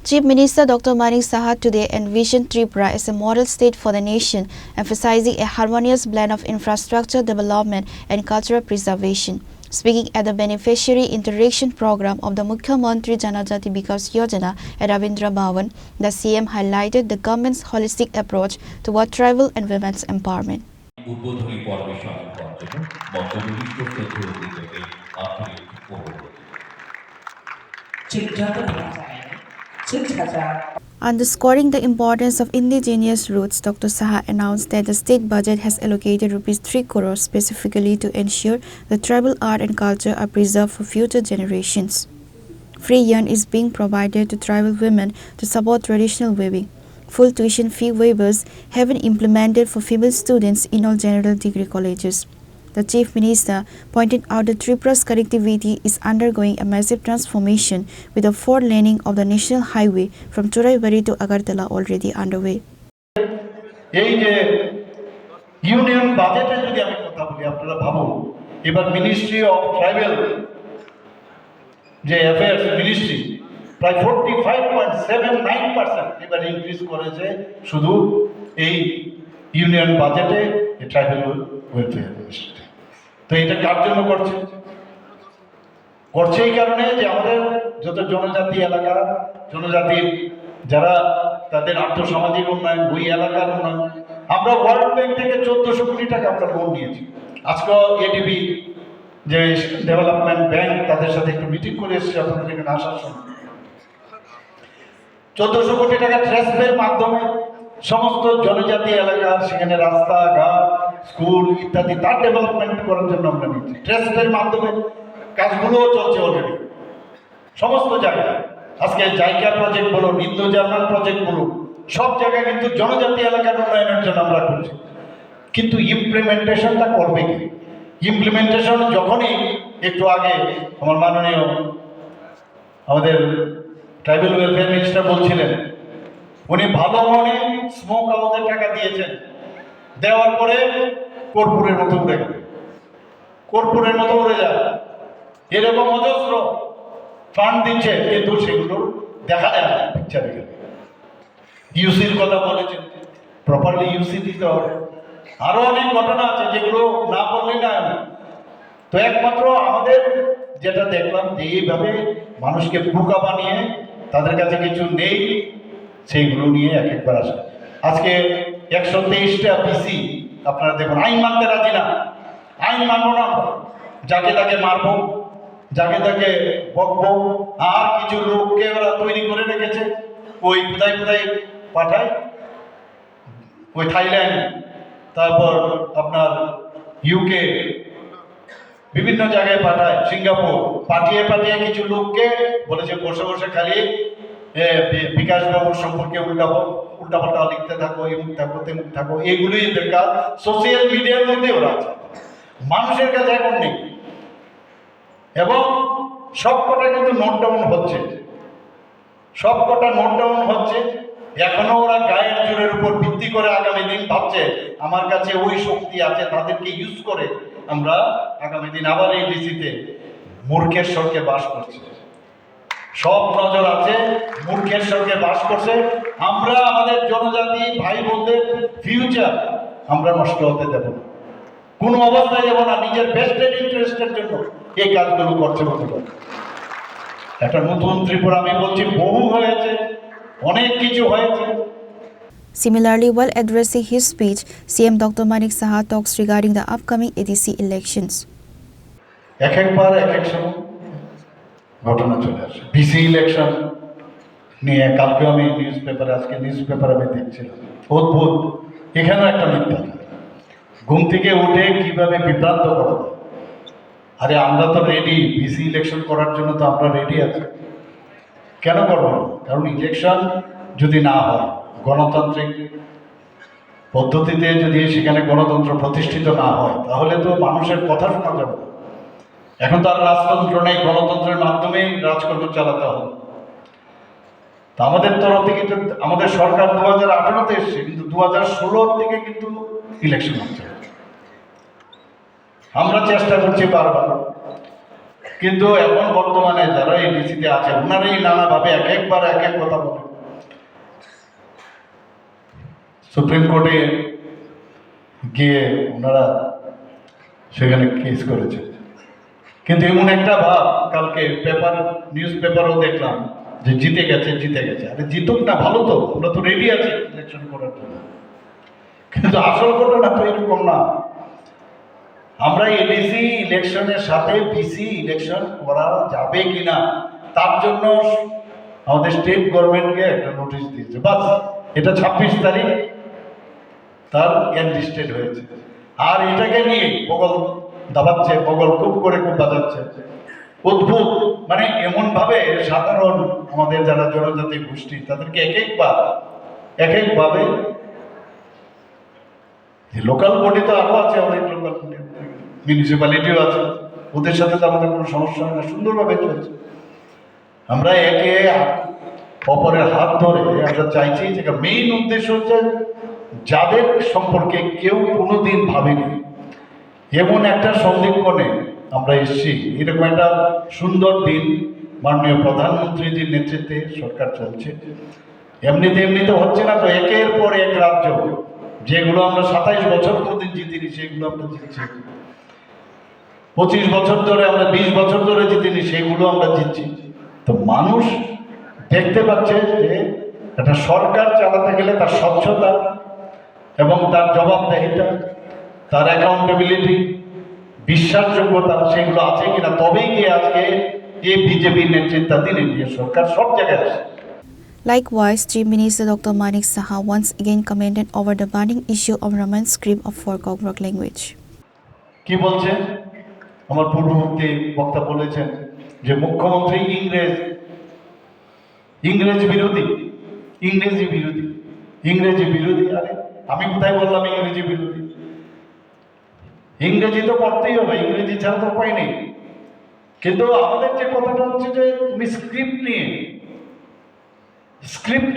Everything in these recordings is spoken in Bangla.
Chief Minister Dr. Manik Saha today envisioned Tripura as a model state for the nation, emphasizing a harmonious blend of infrastructure development and cultural preservation. Speaking at the beneficiary interaction program of the Mukhyamantri Janajati Vikas Yojana at Ravindra Bhavan, the CM highlighted the government's holistic approach toward tribal and women's empowerment. Underscoring the importance of indigenous roots, Dr. Saha announced that the state budget has allocated Rs 3 crores specifically to ensure the tribal art and culture are preserved for future generations. Free yarn is being provided to tribal women to support traditional weaving. Full tuition fee waivers have been implemented for female students in all general degree colleges. The Chief Minister pointed out that Tripura's connectivity is undergoing a massive transformation with the 4-laning of the national highway from Churaibari to Agartala already underway. Union budget যদি আমি কথা বলি আপনারা ভাবুন এবার মিনিস্ট্রি অফ ট্রাইবাল যে অ্যাফেয়ার্স মিনিস্ট্রি প্রায় 45.79% এবার ইনক্রিজ করেছে শুধু এই ইউনিয়ন বাজেটে ট্রাইবাল ওয়েলফেয়ার মিনিস্ট্রি। তো এটা কার জন্য করছে এই কারণে যে আমাদের যত জনজাতি এলাকা জনজাতির যারা তাদের আর্থসামাজিক উন্নয়ন ওই এলাকার উন্নয়ন আমরা ওয়ার্ল্ড ব্যাংক থেকে 1400 কোটি টাকা আমরা লোন নিয়েছি। আজকে এডিবি যে ডেভেলপমেন্ট ব্যাংক তাদের সাথে একটু মিটিং করে এসেছি আপনাদের এখানে আসার সময় 1400 কোটি টাকা ট্রাস্টের মাধ্যমে সমস্ত জনজাতি এলাকার সেখানে রাস্তাঘাট স্কুল ইত্যাদি তার ডেভেলপমেন্ট করার জন্য আমরা নিচ্ছি। ট্রাস্টের মাধ্যমে কাজগুলোও চলছে অলরেডি সমস্ত জায়গায়। আজকে জায়গা প্রজেক্ট বলুন ইন্দো জার্মান প্রজেক্ট বলুন সব জায়গায় কিন্তু জনজাতি এলাকার উন্নয়নের জন্য আমরা করছি, কিন্তু ইমপ্লিমেন্টেশনটা করবে কি? ইমপ্লিমেন্টেশন যখনই একটু আগে আমার মাননীয় আমাদের ট্রাইবাল ওয়েলফেয়ার মিনিস্টার বলছিলেন উনি ভালো মনে স্মোক হাউসের টাকা দিয়েছেন, দেওয়ার পরে কর্পূরের মতো উড়ে গেল, কর্পূরের মতো উড়ে যায়। এরকম অজস্র ফান্ড দিচ্ছে কিন্তু সেগুলো দেখা যায় না পিকচারে গেলে। ইউসির কথা বলেছেন, প্রপারলি ইউসি দিতে হবে। আরো অনেক ঘটনা আছে যেগুলো না বললেই না। তো একমাত্র আমাদের যেটা দেখলাম যে এইভাবে মানুষকে বোকা বানিয়ে তাদের কাছে কিছু নেই সেইগুলো নিয়ে এক একবার আসে। আজকে 123টা পিসি আপনারা দেখুন আইন মানতে রাজি না, আইন মানবো না, যাকে তাকে মারবো, যাকে তাকে বকবো। আর কিছু লোককে ওরা তৈরি করে রেখেছে ওই কোথায় কোথায় পাঠায়, ওই থাইল্যান্ড, তারপর আপনার ইউকে, বিভিন্ন জায়গায় পাঠায়, সিঙ্গাপুর, পাঠিয়ে পাঠিয়ে কিছু লোককে বলেছে বসে বসে খালি বিকাশ বাবুর সম্পর্কে উল্টাপাল্টা লিখতে থাকো, এমুক থাকো তেমুক থাকো, এগুলোই এদের কাজ। সোশ্যাল মিডিয়ার মধ্যে ওরা আছে, মানুষের কাছে এখন নেই। এবং সবকটা কিন্তু নোট ডাউন হচ্ছে, সবকটা নোট ডাউন হচ্ছে। এখনো ওরা গায়ের জোরের উপর ভিত্তি করে আগামী দিন ভাবছে আমার কাছে ওই শক্তি আছে, তাদেরকে ইউজ করে আমরা আগামী দিন আবার এই ডিসিতে মূর্খের স্বর্গে বাস করছি। সব নজর আছে মূর্খের স্বর্গে বাস করছে। আমরা আমাদের জনজাতি ভাই বোনদের ফিউচার আমরা নষ্ট হতে দেব না, কোনো অবস্থায় দেব না। নিজের বেস্টেড ইন্টারেস্টের জন্য এই কাজগুলো করছে বলতে পারে। একটা নতুন ত্রিপুরা আমি বলছি বহু হয়েছে, অনেক কিছু হয়েছে। Similarly, while addressing his speech, CM Dr. Manik Saha talks regarding the upcoming ADC elections. একবার এক সময় ঘটনা চলে আসে। বিসি ইলেকশন নিয়ে কালকে আমি নিউজ পেপারে আমি দেখছিলাম, অদ্ভুত। এখানেও একটা মিথ্যা, ঘুম থেকে উঠে কিভাবে বিভ্রান্ত করা যায়। আরে আমরা তো রেডি, বিসি ইলেকশন করার জন্য তো আমরা রেডি আছি। কেন করবো না? কারণ ইলেকশন যদি না হয়, গণতান্ত্রিক পদ্ধতিতে যদি সেখানে গণতন্ত্র প্রতিষ্ঠিত না হয়, তাহলে তো মানুষের কথা শোনা যাবে না। এখন তো আর রাজতন্ত্র নেই, গণতন্ত্রের মাধ্যমেই রাজকর্ম চালাতে হবে। তা আমাদের তরফ থেকে আমাদের সরকার 2018-তে এসছে, কিন্তু 2016 থেকে কিন্তু ইলেকশন হচ্ছে। আমরা চেষ্টা করছি বারবার কিন্তু এখন বর্তমানে যারা এই ডিসিতে আছে ওনারাই নানাভাবে এক একবার এক এক কথা বলে। সুপ্রিম কোর্টে গিয়ে ওনারা সেখানে কেস করেছে, কিন্তু এমন একটা ভাব, কালকে নিউজ পেপারও দেখলাম যে জিতে গেছে। আরে জিতুক না, ভালো তো, আমরা তো রেডি আছি ইলেকশন করার জন্য। কিন্তু আসল ঘটনা তো এরকম না। আমরা এডিসি ইলেকশনের সাথে বিসি ইলেকশন করা যাবে কিনা তার জন্য আমাদের স্টেট গভর্নমেন্টকে একটা নোটিশ দিয়েছে, বাস এটা 26 তারিখ তার এনলিস্টেড হয়েছে। আর এটাকে নিয়ে বগল দাবাচ্ছে, বগল খুব বাজাচ্ছে, অদ্ভুত। মানে এমন ভাবে সাধারণ আমাদের যারা জনজাতি গোষ্ঠী তাদেরকে এক একভাবে লোকাল বডি তো আরো আছে, অনেক লোকাল বডি, মিউনিসিপ্যালিটিও আছে, ওদের সাথে তো আমাদের কোনো সমস্যা হয় না, সুন্দরভাবে চলছে। আমরা একে অপরের হাত ধরে আমরা চাইছি যে মেইন উদ্দেশ্য হচ্ছে যাদের সম্পর্কে কেউ কোনোদিন ভাবেনি এমন একটা সন্ধিক্ষণে আমরা এসেছি। এরকম একটা সুন্দর দিন, মাননীয় প্রধানমন্ত্রীজির নেতৃত্বে সরকার চলছে। এমনিতে হচ্ছে না তো, একের পর এক রাজ্য যেগুলো আমরা 27 বছর কোনোদিন জিতিনি সেগুলো আমরা জিতছি, 25 বছর ধরে আমরা 20 বছর ধরে জিতিনি সেগুলো আমরা জিতছি। তো মানুষ দেখতে পাচ্ছে যে একটা সরকার চালাতে গেলে তার স্বচ্ছতা এবং তার জবাবদেহিতা, তার অ্যাকাউন্টেবিলিটি, বিশ্বাসযোগ্যতা সেগুলো আছে কিনা, তবেই গিয়ে আজকে এই বিজেপি নেতৃত্বাধীন এনডিএ সরকার সব জায়গায় আসে। Likewise, Chief Minister Dr. Manik Saha once again commented over the burning issue of Raman script of for Kokrok language. কি বলছেন? আমার পূর্ববর্তী বক্তা বলেছেন যে মুখ্যমন্ত্রী ইংরেজি বিরোধী। আরে আমি কোথায় বললাম ইংরেজি বিরোধী? ইংরেজি তো পড়তেই হবে, ইংরেজি ছাড়া তো উপায় নেই। কিন্তু আমাদের যে কথাটা হচ্ছে যে তুমি স্ক্রিপ্ট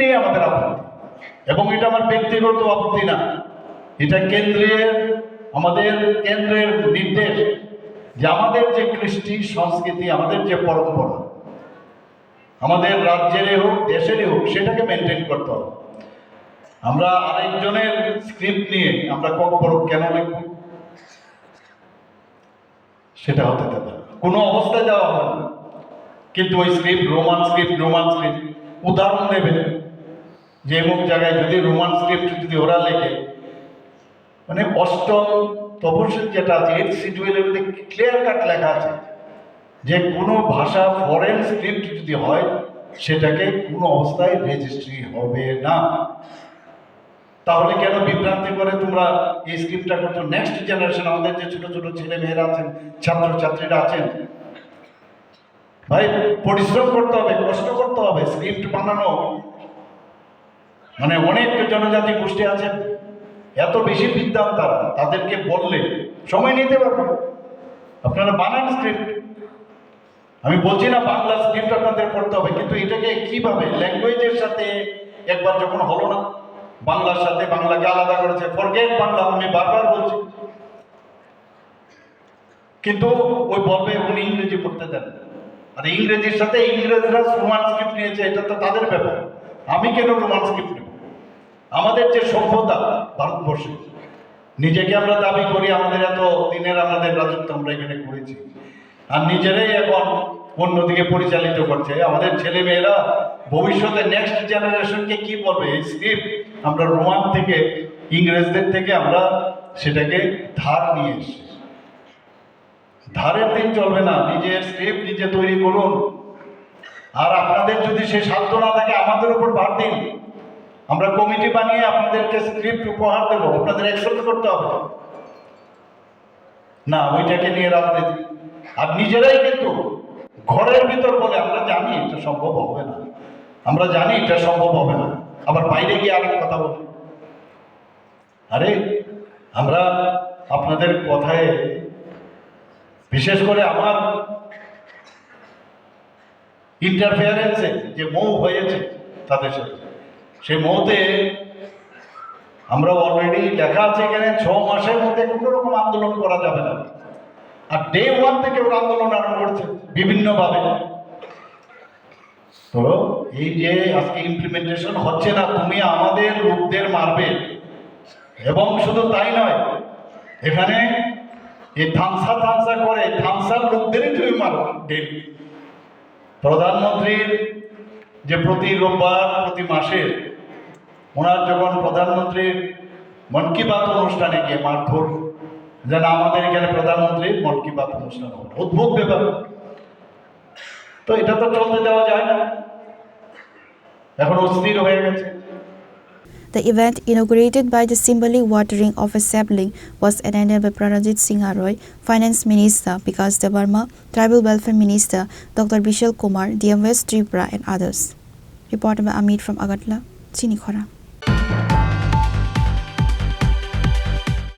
নিয়ে আমাদের আপত্তি, এবং এটা আমার ব্যক্তিগত আপত্তি না, এটা আমাদের কেন্দ্রের নির্দেশ যে আমাদের যে কৃষ্টি সংস্কৃতি, আমাদের যে পরম্পরা, আমাদের রাজ্যেরই হোক দেশেরই হোক, সেটাকে মেনটেন করতে হবে। আমরা আরেকজনের স্ক্রিপ্ট নিয়ে আমরা কেন লিখব? সেটা হতে দেবে না, কোনো অবস্থায় দেওয়া হবে না। কিন্তু ওই রোমান স্ক্রিপ্ট উদাহরণ দেবে যে এমন জায়গায় যদি রোমান স্ক্রিপ্ট যদি ওরা লেখে, মানে অষ্টম তপশিল যেটা আছে এর শিডিউলের মধ্যে ক্লিয়ার কাট লেখা আছে যে কোনো ভাষা ফরেন স্ক্রিপ্ট যদি হয় সেটাকে কোনো অবস্থায় রেজিস্ট্রি হবে না। তাহলে কেন বিভ্রান্তি করে তোমরা এই স্ক্রিপ্টটা করছো? নেক্সট জেনারেশন, আমাদের যে ছোট ছোট ছেলে মেয়েরা আছেন, ছাত্রছাত্রীরা আছেন, ভাই পরিশ্রম করতে হবে, কষ্ট করতে হবে। স্ক্রিপ্ট বানানো মানে অনেক জনজাতি গোষ্ঠী আছে এত বেশি বিদ্যান, তাদেরকে বললে সময় নিতে পারবে। আপনারা বানান স্ক্রিপ্ট, আমি বলছি না বাংলা স্ক্রিপ্ট আপনাদের পড়তে হবে, কিন্তু এটাকে কিভাবে ল্যাঙ্গুয়েজের সাথে একবার যখন হলো না, বাংলার সাথে বাংলাকে আলাদা করেছে, ফরগেট বাংলা, আমি বারবার বলছি। কিন্তু ওই বলবে উনি ইংরেজি পড়তে দেন, আর ইংরেজির সাথে ইংরেজরা রোমান স্ক্রিপ্ট নিয়েছে, এটা তো তাদের ব্যাপার। আমি কেন রোমান স্ক্রিপ্ট নেব? আমাদের যে সভ্যতা ভারতবর্ষে, নিজেকে আমরা দাবি করি আমাদের এত দিনের আমাদের রাজত্ব আমরা এখানে করেছি, আর নিজেরাই এখন অন্যদিকে পরিচালিত করছে। আমাদের ছেলে মেয়েরা ভবিষ্যতে নেক্সট জেনারেশনকে কি বলবে? এই স্ক্রিপ্ট আমরা রোমান থেকে, ইংরেজদের থেকে আমরা সেটাকে ধার নিয়ে এসেছি। ধারের দিন চলবে না, নিজের স্ক্রিপ্ট নিজে তৈরি করুন। আর আপনাদের যদি সে সাধ্য না থাকে আমাদের উপর ভার দিন, আমরা কমিটি বানিয়ে আপনাদেরকে স্ক্রিপ্ট উপহার দেবো, আপনাদের অ্যাকসেপ্ট করতে হবে না ওইটাকে নিয়ে রাজনীতি। আর নিজেরাই কিন্তু ঘরের ভিতর বলে আমরা জানি এটা সম্ভব হবে না, আবার বাইরে গিয়ে আরেক কথা বলে। আরে আমরা আপনাদের কথায়, বিশেষ করে আমার ইন্টারফেয়ারেন্সে যে মৌ হয়েছে তাদের সাথে, সেই মৌতে আমরা অলরেডি লেখা আছে এখানে 6 মাসের মধ্যে কোনো রকম আন্দোলন করা যাবে না। আর ডে ওয়ান থেকে ওরা আন্দোলন আরম্ভ করছে বিভিন্নভাবে। তো এই যে আজকে ইমপ্লিমেন্টেশন হচ্ছে না, তুমি আমাদের লোকদের মারবে, এবং শুধু তাই নয়, এখানে এই থামসা করে থামসার লোকদেরই তুমি মারো ডেলি। প্রধানমন্ত্রীর যে প্রতি রোববার প্রতি মাসে ওনার যখন প্রধানমন্ত্রীর মন কি বাত অনুষ্ঠানে গিয়ে মারধর, যেন আমাদের এখানে প্রধানমন্ত্রীর মন কি বাত অনুষ্ঠান হবে, অদ্ভুত ব্যাপার। তো এটা তো চলতে দেওয়া যায় না, এখন অস্থির হয়ে গেছে। The event, inaugurated by the symbolic watering of a sapling, was attended by Pranajit Singh Roy, Finance Minister Vikas Debarma, Tribal Welfare Minister Dr. Bishal Kumar, DMS Tripura and others. Reported by Amit from Agartala, Chinikhora.